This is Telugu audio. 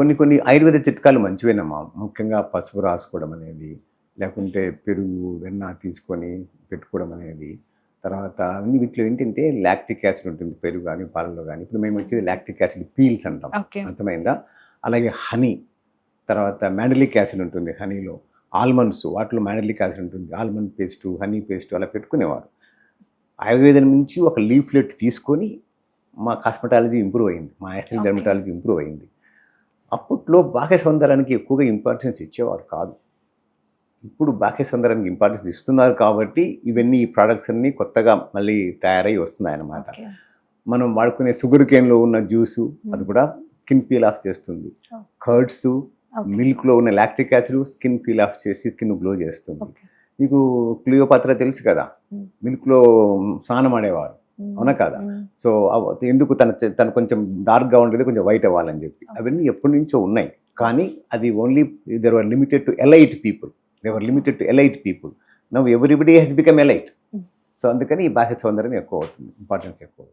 కొన్ని కొన్ని ఆయుర్వేద చిట్కాలు మంచివేనమ్మా. ముఖ్యంగా పసుపు రాసుకోవడం అనేది, లేకుంటే పెరుగు, వెన్న తీసుకొని పెట్టుకోవడం అనేది. తర్వాత అన్ని వీటిలో ఏంటంటే లాక్టిక్ యాసిడ్ ఉంటుంది పెరుగు గాని, పాలలో గాని. ఇప్పుడు మేమొచ్చేది లాక్టిక్ యాసిడ్ పీల్స్ అంటాం. ఓకే. అర్థమైందా? అలాగే హనీ, తర్వాత మాండలిక్ యాసిడ్ ఉంటుంది హనీలో. ఆల్మండ్స్ వాటిలో మాండలిక్ యాసిడ్ ఉంటుంది. ఆల్మండ్ పేస్టు, హనీ పేస్టు అలా పెట్టుకునేవారు. ఆయుర్వేదం నుంచి ఒక లీఫ్లెట్ తీసుకొని మా కాస్మెటాలజీ ఇంప్రూవ్ అయింది. మా ఎస్థెటిక్ ఓకే. డెర్మటాలజీ ఇంప్రూవ్ అయింది. అప్పట్లో బాహ్య సౌందర్యానికి ఎక్కువగా ఇంపార్టెన్స్ ఇచ్చేవారు కాదు. ఇప్పుడు బాహ్య సౌందర్యానికి ఇంపార్టెన్స్ ఇస్తున్నారు కాబట్టి ఇవన్నీ ఈ ప్రొడక్ట్స్ అన్నీ కొత్తగా మళ్ళీ తయారై వస్తున్నాయన్నమాట. ఓకే. మనం వాడుకునే షుగర్ కేన్‌లో ఉన్న జ్యూసు అది హ్మ్. కూడా స్కిన్ పీల్ ఆఫ్ చేస్తుంది. ఓహ్! కర్డ్సు, ఓకే. మిల్క్‌లో ఉన్న lactic acid skin peel off చేసి స్కిన్ గ్లో చేస్తుంది. ఓకే. మీకు క్లియోపాత్ర తెలుసు కదా! హ్మ్. మిల్క్‌లో స్నానం ఆడేవారు. హ్మ్. అవునా కాదా? హ్మ్. సో, ఎందుకు తను కొంచెం డార్క్‌గా ఉండేది కొంచెం వైట్ అవ్వాలని చెప్పి. ఓకే. అవన్నీ ఎప్పటినుంచో ఉన్నాయి. కానీ అది only there were limited to elite people. They were okay. Limited to elite people. Now everybody has become elite. Hmm. So, అందుకని ఈ బాహ్య సౌందర్యం ఎక్కువ అవుతుంది. ఇంపార్టెన్స్ ఎక్కువ.